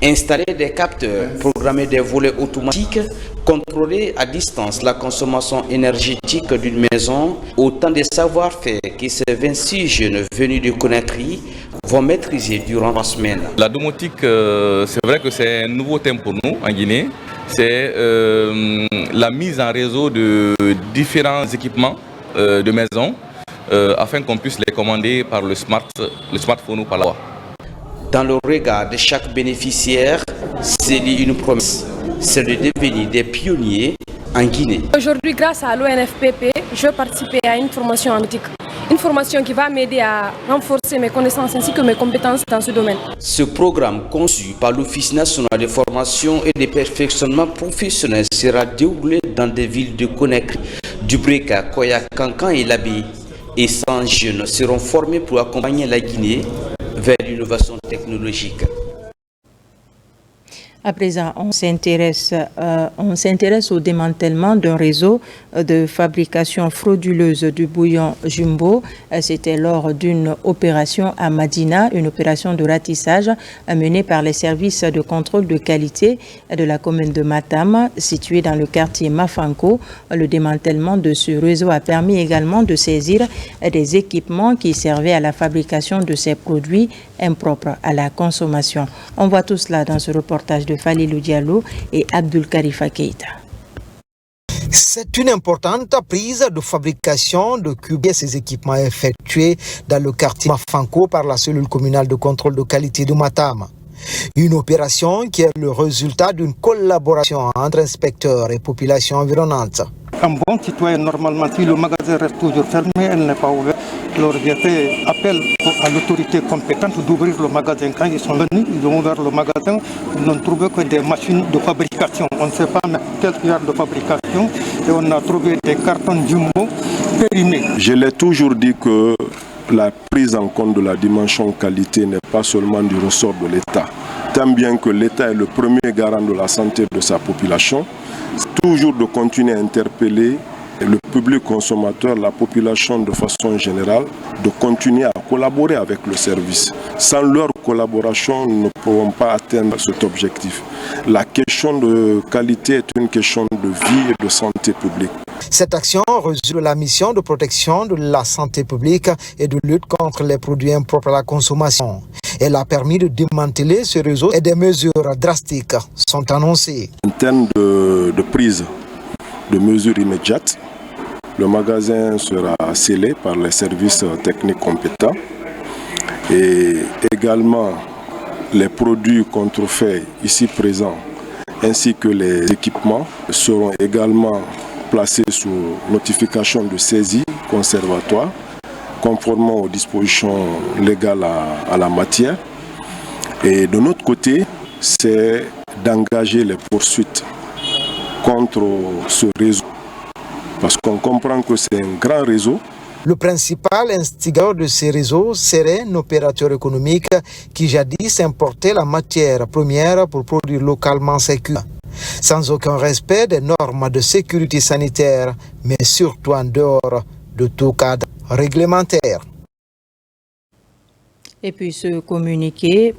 Installer des capteurs, programmer des volets automatiques, contrôler à distance la consommation énergétique d'une maison, autant de savoir-faire que ces 26 jeunes venus de Conakry vont maîtriser durant 3 semaines. La domotique, c'est vrai que c'est un nouveau thème pour nous en Guinée. C'est la mise en réseau de différents équipements de maison afin qu'on puisse les commander par le smartphone ou par la voix. Dans le regard de chaque bénéficiaire, c'est une promesse, c'est de devenir des pionniers en Guinée. Aujourd'hui, grâce à l'ONFPP, je vais participer à une formation en domotique. Une formation qui va m'aider à renforcer mes connaissances ainsi que mes compétences dans ce domaine. Ce programme conçu par l'Office national de formation et de perfectionnement professionnel sera déroulé dans des villes de Conakry, Dubreka, Koya, Kankan et Labé. Et 100 jeunes seront formés pour accompagner la Guinée vers l'innovation technologique. À présent, on s'intéresse au démantèlement d'un réseau de fabrication frauduleuse du bouillon Jumbo. C'était lors d'une opération à Madina, une opération de ratissage menée par les services de contrôle de qualité de la commune de Matam, située dans le quartier Mafanko. Le démantèlement de ce réseau a permis également de saisir des équipements qui servaient à la fabrication de ces produits impropres à la consommation. On voit tout cela dans ce reportage de Falilou Diallo et Abdul Karifa Keita. C'est une importante prise de fabrication de cubes et ces équipements effectués dans le quartier Mafanko par la cellule communale de contrôle de qualité de Matam. Une opération qui est le résultat d'une collaboration entre inspecteurs et populations environnantes. Un bon citoyen, normalement, si le magasin reste toujours fermé, elle n'est pas ouverte. Alors j'ai fait appel à l'autorité compétente d'ouvrir le magasin. Quand ils sont venus, ils ont ouvert le magasin. Ils n'ont trouvé que des machines de fabrication. On ne sait pas quel genre de fabrication. Et on a trouvé des cartons Jumbo périmés. Je l'ai toujours dit que la prise en compte de la dimension qualité n'est pas seulement du ressort de l'État. Tant bien que l'État est le premier garant de la santé de sa population, c'est toujours de continuer à interpeller le public consommateur, la population de façon générale, de continuer à collaborer avec le service. Sans leur collaboration, nous ne pourrons pas atteindre cet objectif. La question de qualité est une question de vie et de santé publique. Cette action résulte de la mission de protection de la santé publique et de lutte contre les produits impropres à la consommation. Elle a permis de démanteler ce réseau et des mesures drastiques sont annoncées. En termes de prise de mesures immédiates, le magasin sera scellé par les services techniques compétents et également les produits contrefaits ici présents ainsi que les équipements seront également placés sous notification de saisie conservatoire conformément aux dispositions légales à la matière. Et de notre côté, c'est d'engager les poursuites contre ce réseau. Parce qu'on comprend que c'est un grand réseau. Le principal instigateur de ces réseaux serait un opérateur économique qui jadis importait la matière première pour produire localement ses culs, sans aucun respect des normes de sécurité sanitaire, mais surtout en dehors de tout cadre réglementaire. Et puis ce communiqué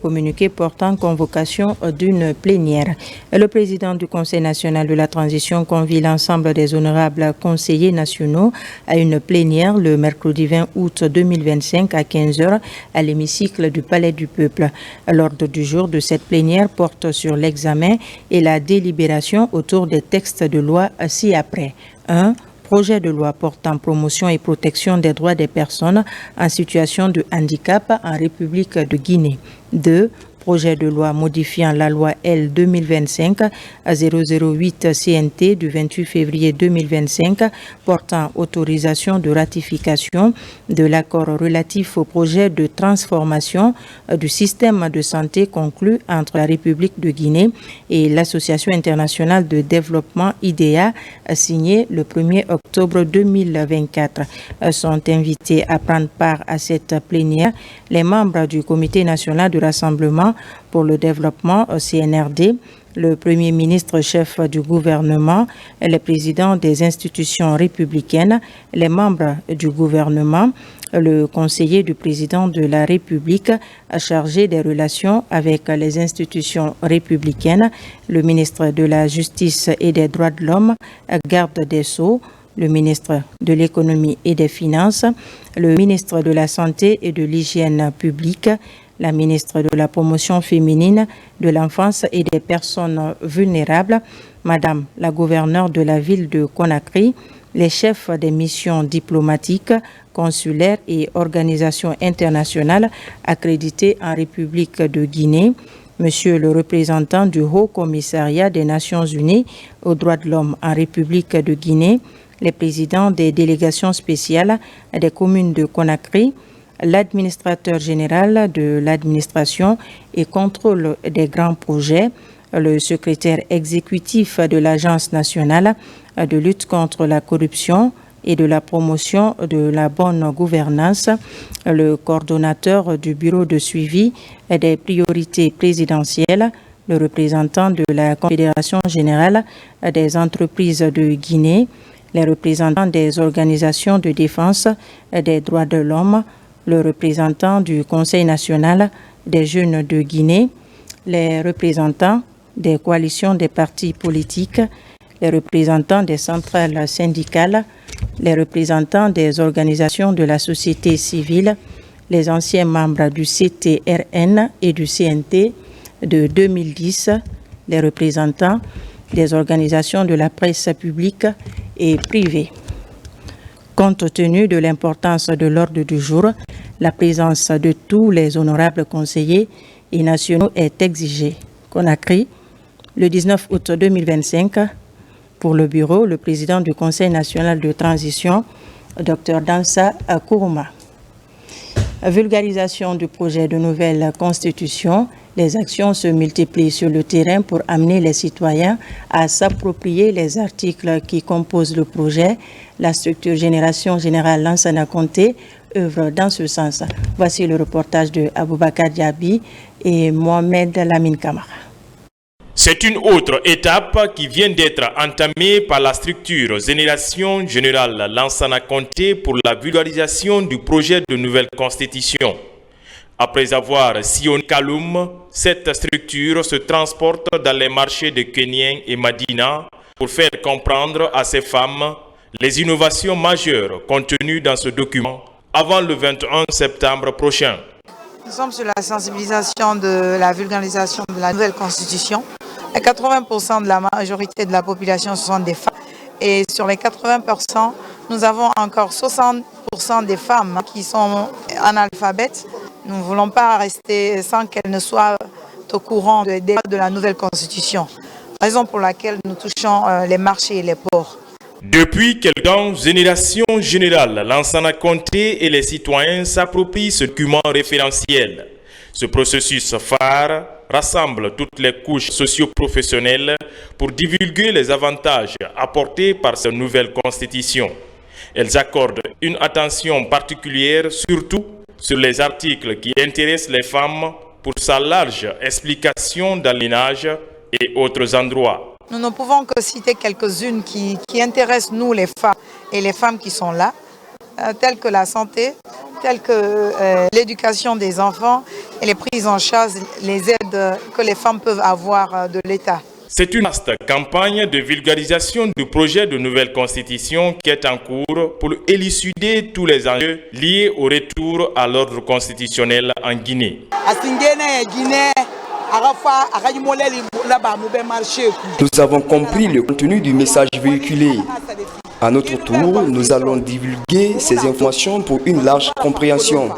portant convocation d'une plénière. Le président du Conseil national de la transition convie l'ensemble des honorables conseillers nationaux à une plénière le mercredi 20 août 2025 à 15h à l'hémicycle du Palais du Peuple. L'ordre du jour de cette plénière porte sur l'examen et la délibération autour des textes de loi ci-après. 1. Projet de loi portant promotion et protection des droits des personnes en situation de handicap en République de Guinée. 2. Projet de loi modifiant la loi L 2025-008 CNT du 28 février 2025 portant autorisation de ratification de l'accord relatif au projet de transformation du système de santé conclu entre la République de Guinée et l'Association internationale de développement IDEA signé le 1er octobre 2024. Sont invités à prendre part à cette plénière les membres du Comité national de rassemblement pour le développement CNRD, le Premier ministre chef du gouvernement, les présidents des institutions républicaines, les membres du gouvernement, le conseiller du président de la République chargé des relations avec les institutions républicaines, le ministre de la Justice et des Droits de l'Homme, garde des Sceaux, le ministre de l'Économie et des Finances, le ministre de la Santé et de l'Hygiène publique, la ministre de la Promotion féminine, de l'enfance et des personnes vulnérables, Madame la gouverneure de la ville de Conakry, les chefs des missions diplomatiques, consulaires et organisations internationales accréditées en République de Guinée, Monsieur le représentant du Haut Commissariat des Nations Unies aux droits de l'homme en République de Guinée, les présidents des délégations spéciales des communes de Conakry, l'administrateur général de l'administration et contrôle des grands projets, le secrétaire exécutif de l'Agence nationale de lutte contre la corruption et de la promotion de la bonne gouvernance, le coordonnateur du bureau de suivi des priorités présidentielles, le représentant de la Confédération générale des entreprises de Guinée, les représentants des organisations de défense des droits de l'homme, le représentant du Conseil national des jeunes de Guinée, les représentants des coalitions des partis politiques, les représentants des centrales syndicales, les représentants des organisations de la société civile, les anciens membres du CTRN et du CNT de 2010, les représentants des organisations de la presse publique et privée. Compte tenu de l'importance de l'ordre du jour, la présence de tous les honorables conseillers et nationaux est exigé. Conakry, le 19 août 2025, pour le bureau, le président du Conseil national de transition, Dr Dansa Kourouma. Vulgarisation du projet de nouvelle constitution. Les actions se multiplient sur le terrain pour amener les citoyens à s'approprier les articles qui composent le projet. La structure Génération Générale Lansana Conté œuvre dans ce sens. Voici le reportage de Aboubakar Diaby et Mohamed Lamine Kamara. C'est une autre étape qui vient d'être entamée par la structure Génération Générale Lansana Conté pour la vulgarisation du projet de nouvelle constitution. Après avoir sillonné Kaloum, cette structure se transporte dans les marchés de Kenyan et Madina pour faire comprendre à ces femmes les innovations majeures contenues dans ce document avant le 21 septembre prochain. Nous sommes sur la sensibilisation de la vulgarisation de la nouvelle constitution. 80% de la majorité de la population sont des femmes et sur les 80%, nous avons encore 60% des femmes qui sont analphabètes. Nous ne voulons pas rester sans qu'elles ne soient au courant des débats de la nouvelle constitution, raison pour laquelle nous touchons les marchés et les ports. Depuis quelques temps, Génération Générale Lansana Conté et les citoyens s'approprient ce document référentiel. Ce processus phare rassemble toutes les couches socio-professionnelles pour divulguer les avantages apportés par cette nouvelle constitution. Elles accordent une attention particulière, surtout sur les articles qui intéressent les femmes pour sa large explication dans les ménages et autres endroits. Nous ne pouvons que citer quelques-unes qui intéressent nous les femmes et les femmes qui sont là, telles que la santé, telles que l'éducation des enfants et les prises en charge, les aides que les femmes peuvent avoir de l'État. C'est une vaste campagne de vulgarisation du projet de nouvelle constitution qui est en cours pour élucider tous les enjeux liés au retour à l'ordre constitutionnel en Guinée. Nous avons compris le contenu du message véhiculé. À notre tour, nous allons divulguer ces informations pour une large compréhension.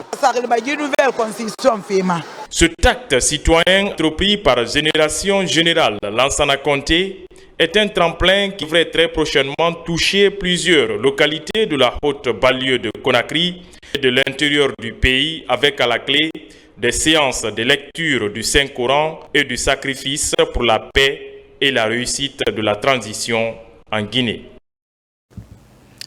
Ce acte citoyen entrepris par Génération Générale Lansana Conté est un tremplin qui devrait très prochainement toucher plusieurs localités de la haute banlieue de Conakry et de l'intérieur du pays avec à la clé des séances de lecture du Saint-Coran et du sacrifice pour la paix et la réussite de la transition en Guinée.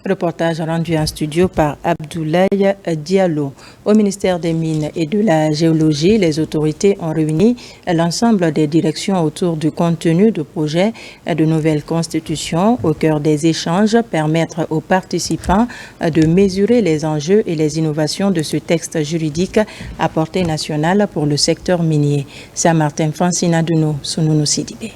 Reportage rendu en studio par Abdoulaye Diallo. Au ministère des Mines et de la Géologie, les autorités ont réuni l'ensemble des directions autour du contenu du projet de nouvelle constitution. Au cœur des échanges, permettre aux participants de mesurer les enjeux et les innovations de ce texte juridique à portée nationale pour le secteur minier. Saint-Martin Francina Duno, Sununu Sidibé.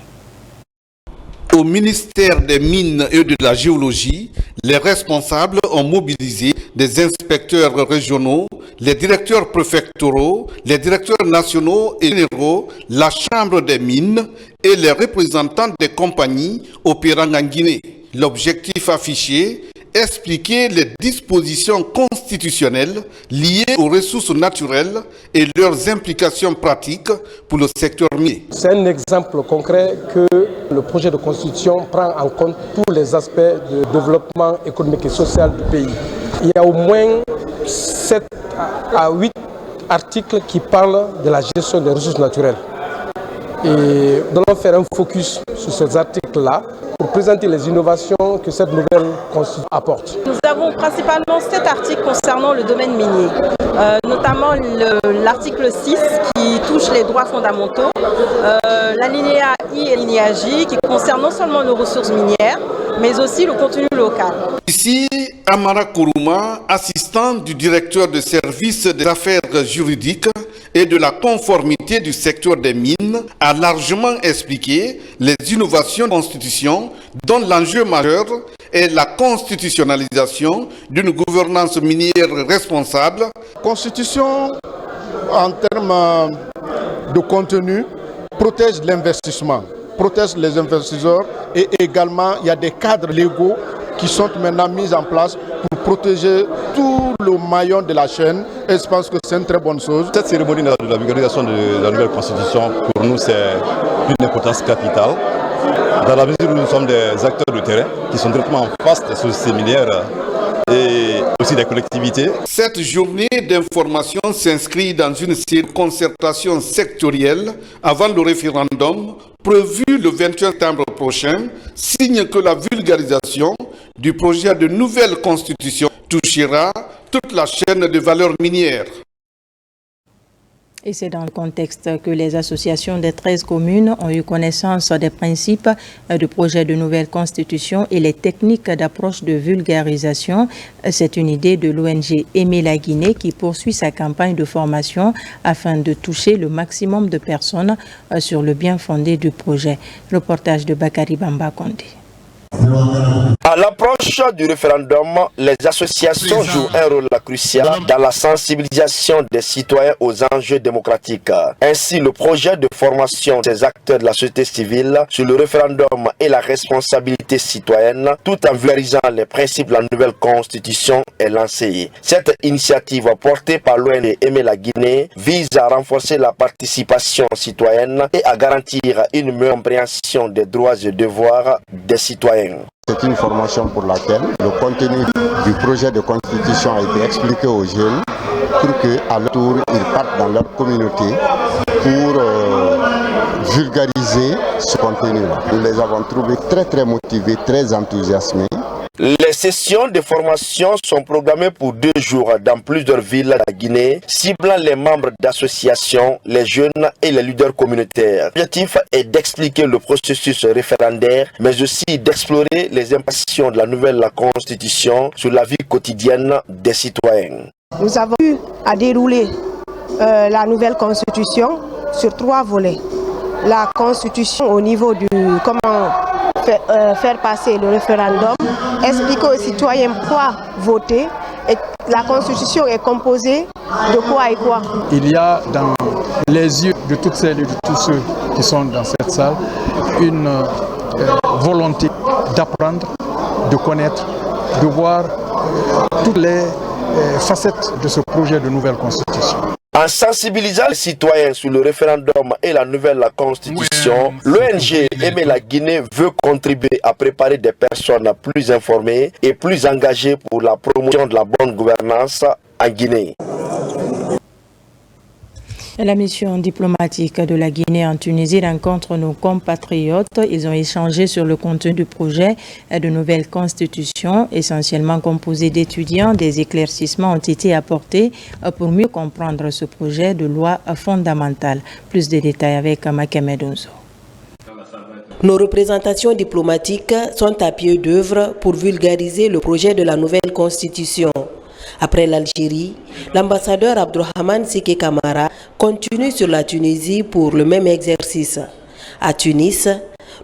Au ministère des Mines et de la Géologie, les responsables ont mobilisé des inspecteurs régionaux, les directeurs préfectoraux, les directeurs nationaux et généraux, la Chambre des mines et les représentants des compagnies opérant en Guinée. L'objectif affiché, expliquer les dispositions constitutionnelles liées aux ressources naturelles et leurs implications pratiques pour le secteur minier. C'est un exemple concret que le projet de constitution prend en compte tous les aspects de développement économique et social du pays. Il y a au moins 7 à 8 articles qui parlent de la gestion des ressources naturelles. Et nous allons faire un focus sur ces articles-là pour présenter les innovations que cette nouvelle constitution apporte. Nous avons principalement 7 articles concernant le domaine minier, notamment l'article 6 qui touche les droits fondamentaux, l'alinéa I et l'alinéa J qui concernent non seulement nos ressources minières, mais aussi le contenu local. Ici, Amara Kourouma, assistant du directeur de service des affaires juridiques et de la conformité du secteur des mines, a largement expliqué les innovations de la Constitution dont l'enjeu majeur est la constitutionnalisation d'une gouvernance minière responsable. Constitution, en termes de contenu, protège l'investissement, protège les investisseurs et également il y a des cadres légaux qui sont maintenant mis en place pour protéger tout le maillon de la chaîne et je pense que c'est une très bonne chose. Cette cérémonie de la vulgarisation de la nouvelle constitution, pour nous, c'est une importance capitale, dans la mesure où nous sommes des acteurs de terrain qui sont directement en face des sociétés minières et aussi des collectivités. Cette journée d'information s'inscrit dans une série de concertations sectorielles avant le référendum prévu le 21 septembre prochain, signe que la vulgarisation du projet de nouvelle constitution touchera toute la chaîne de valeur minière. Et c'est dans le contexte que les associations des 13 communes ont eu connaissance des principes du projet de nouvelle constitution et les techniques d'approche de vulgarisation. C'est une idée de l'ONG Aimer la Guinée qui poursuit sa campagne de formation afin de toucher le maximum de personnes sur le bien fondé du projet. Reportage de Bakary Bamba Kondé. À l'approche du référendum, les associations jouent un rôle crucial dans la sensibilisation des citoyens aux enjeux démocratiques. Ainsi, le projet de formation des acteurs de la société civile sur le référendum et la responsabilité citoyenne, tout en vulgarisant les principes de la nouvelle constitution, est lancé. Cette initiative portée par l'ONG Aimer la Guinée vise à renforcer la participation citoyenne et à garantir une meilleure compréhension des droits et devoirs des citoyens. C'est une formation pour laquelle le contenu du projet de constitution a été expliqué aux jeunes pour qu'à leur tour, ils partent dans leur communauté pour vulgariser ce contenu-là. Nous les avons trouvés très motivés, très enthousiasmés. Les sessions de formation sont programmées pour 2 jours dans plusieurs villes de la Guinée, ciblant les membres d'associations, les jeunes et les leaders communautaires. L'objectif est d'expliquer le processus référendaire, mais aussi d'explorer les implications de la nouvelle constitution sur la vie quotidienne des citoyens. Nous avons eu à dérouler la nouvelle constitution sur 3 volets. La constitution au niveau du comment faire passer le référendum, expliquer aux citoyens quoi voter, et la constitution est composée de quoi et quoi. Il y a dans les yeux de toutes celles et de tous ceux qui sont dans cette salle une volonté d'apprendre, de connaître, de voir toutes les facettes de ce projet de nouvelle constitution. En sensibilisant les citoyens sur le référendum et la nouvelle constitution, l'ONG Aimer la Guinée veut contribuer à préparer des personnes plus informées et plus engagées pour la promotion de la bonne gouvernance en Guinée. La mission diplomatique de la Guinée en Tunisie rencontre nos compatriotes. Ils ont échangé sur le contenu du projet de nouvelle constitution, essentiellement composé d'étudiants. Des éclaircissements ont été apportés pour mieux comprendre ce projet de loi fondamentale. Plus de détails avec Makemed Onzo. Nos représentations diplomatiques sont à pied d'œuvre pour vulgariser le projet de la nouvelle constitution. Après l'Algérie, l'ambassadeur Abdourahmane Sike Kamara continue sur la Tunisie pour le même exercice. À Tunis,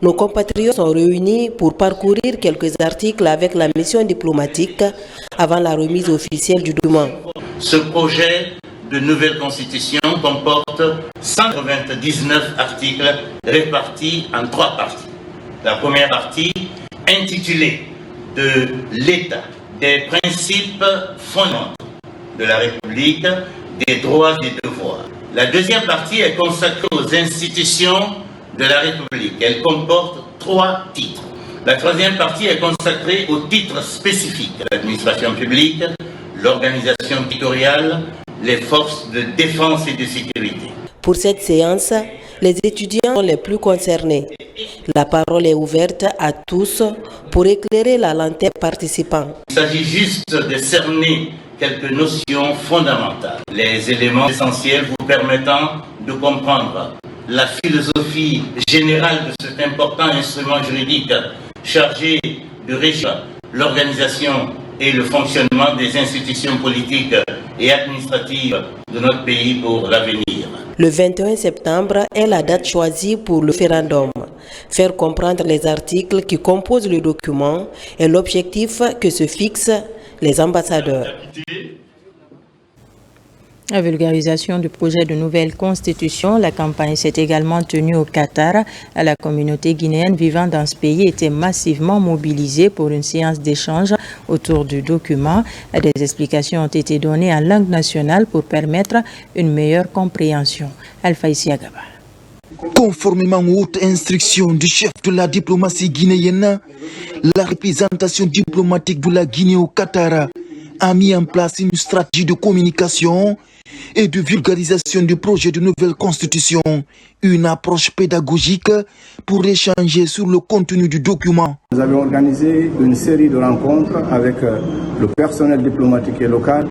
nos compatriotes sont réunis pour parcourir quelques articles avec la mission diplomatique avant la remise officielle du document. Ce projet de nouvelle constitution comporte 199 articles répartis en 3 parties. La première partie, intitulée de l'État, des principes fondamentaux de la République, des droits et devoirs. La deuxième partie est consacrée aux institutions de la République. Elle comporte 3 titres. La troisième partie est consacrée aux titres spécifiques de l'administration publique, l'organisation territoriale, les forces de défense et de sécurité. Pour cette séance, les étudiants sont les plus concernés. La parole est ouverte à tous pour éclairer la lanterne participants. Il s'agit juste de cerner quelques notions fondamentales, les éléments essentiels vous permettant de comprendre la philosophie générale de cet important instrument juridique chargé de régir l'organisation et le fonctionnement des institutions politiques et administratives de notre pays pour l'avenir. Le 21 septembre est la date choisie pour le référendum. Faire comprendre les articles qui composent le document est l'objectif que se fixent les ambassadeurs. La vulgarisation du projet de nouvelle constitution, la campagne s'est également tenue au Qatar. La communauté guinéenne vivant dans ce pays était massivement mobilisée pour une séance d'échange autour du document. Des explications ont été données en langue nationale pour permettre une meilleure compréhension. Alpha Isiagaba. Conformément aux hautes instructions du chef de la diplomatie guinéenne, la représentation diplomatique de la Guinée au Qatar a mis en place une stratégie de communication et de vulgarisation du projet de nouvelle constitution, une approche pédagogique pour échanger sur le contenu du document. Nous avons organisé une série de rencontres avec le personnel diplomatique et local,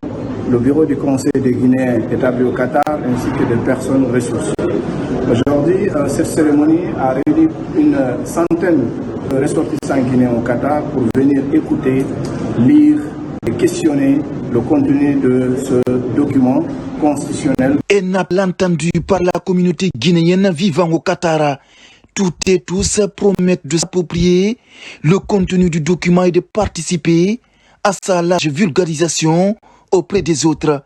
le bureau du Conseil des Guinéens établi au Qatar ainsi que des personnes ressources. Aujourd'hui, cette cérémonie a réuni une centaine de ressortissants guinéens au Qatar pour venir écouter, lire et questionner le contenu de ce document constitutionnel. Un appel entendu par la communauté guinéenne vivant au Qatar. Toutes et tous promettent de s'approprier le contenu du document et de participer à sa large vulgarisation auprès des autres.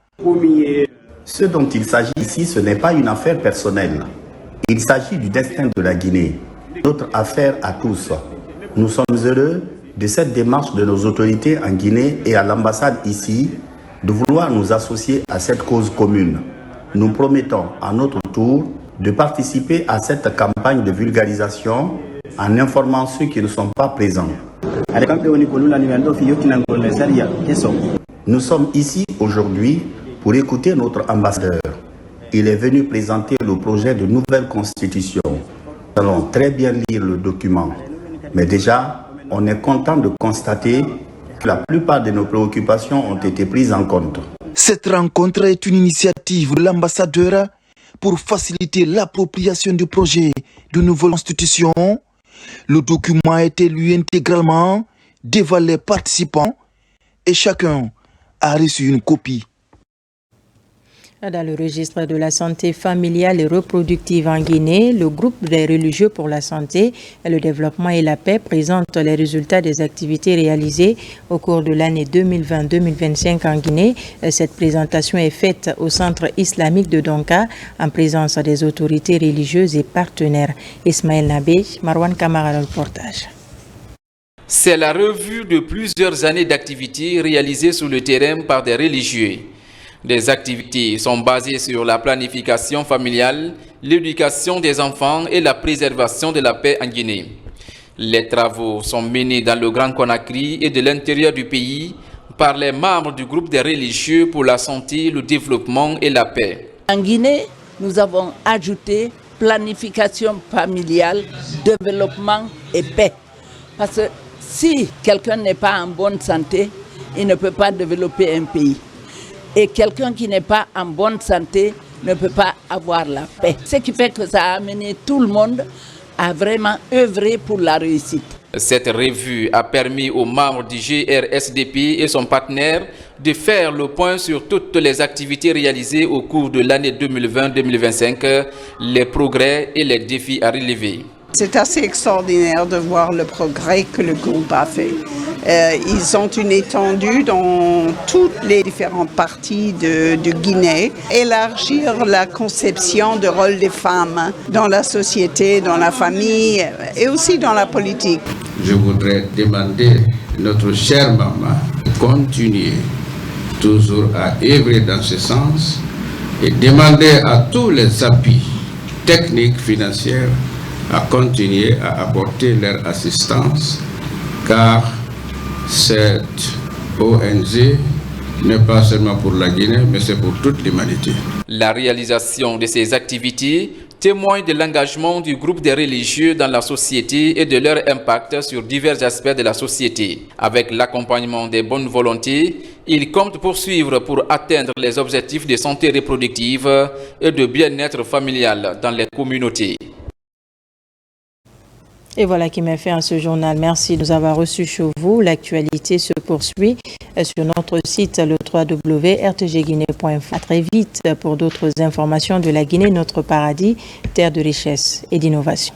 Ce dont il s'agit ici, ce n'est pas une affaire personnelle. Il s'agit du destin de la Guinée, notre affaire à tous. Nous sommes heureux de cette démarche de nos autorités en Guinée et à l'ambassade ici, de vouloir nous associer à cette cause commune. Nous promettons à notre tour de participer à cette campagne de vulgarisation en informant ceux qui ne sont pas présents. Nous sommes ici aujourd'hui pour écouter notre ambassadeur. Il est venu présenter le projet de nouvelle constitution. Nous allons très bien lire le document, mais déjà, on est content de constater que la plupart de nos préoccupations ont été prises en compte. Cette rencontre est une initiative de l'ambassadeur pour faciliter l'appropriation du projet de nouvelle constitution. Le document a été lu intégralement devant les participants et chacun a reçu une copie. Dans le registre de la santé familiale et reproductive en Guinée, le groupe des religieux pour la santé, le développement et la paix présente les résultats des activités réalisées au cours de l'année 2020-2025 en Guinée. Cette présentation est faite au centre islamique de Donka en présence des autorités religieuses et partenaires. Ismaël Nabé, Marwan Kamara, le reportage. C'est la revue de plusieurs années d'activités réalisées sur le terrain par des religieux. Des activités sont basées sur la planification familiale, l'éducation des enfants et la préservation de la paix en Guinée. Les travaux sont menés dans le Grand Conakry et de l'intérieur du pays par les membres du groupe des religieux pour la santé, le développement et la paix. En Guinée, nous avons ajouté planification familiale, développement et paix. Parce que si quelqu'un n'est pas en bonne santé, il ne peut pas développer un pays. Et quelqu'un qui n'est pas en bonne santé ne peut pas avoir la paix. Ce qui fait que ça a amené tout le monde à vraiment œuvrer pour la réussite. Cette revue a permis aux membres du GRSDP et son partenaire de faire le point sur toutes les activités réalisées au cours de l'année 2020-2025, les progrès et les défis à relever. C'est assez extraordinaire de voir le progrès que le groupe a fait. Ils ont une étendue dans toutes les différentes parties de Guinée. Élargir la conception du rôle des femmes dans la société, dans la famille et aussi dans la politique. Je voudrais demander à notre chère maman de continuer toujours à œuvrer dans ce sens et demander à tous les appuis techniques, financiers, à continuer à apporter leur assistance, car cette ONG n'est pas seulement pour la Guinée, mais c'est pour toute l'humanité. La réalisation de ces activités témoigne de l'engagement du groupe des religieux dans la société et de leur impact sur divers aspects de la société. Avec l'accompagnement des bonnes volontés, ils comptent poursuivre pour atteindre les objectifs de santé reproductive et de bien-être familial dans les communautés. Et voilà qui m'a fait en ce journal. Merci de nous avoir reçus chez vous. L'actualité se poursuit sur notre site le www.rtgguinée.info. À très vite pour d'autres informations de la Guinée, notre paradis, terre de richesse et d'innovation.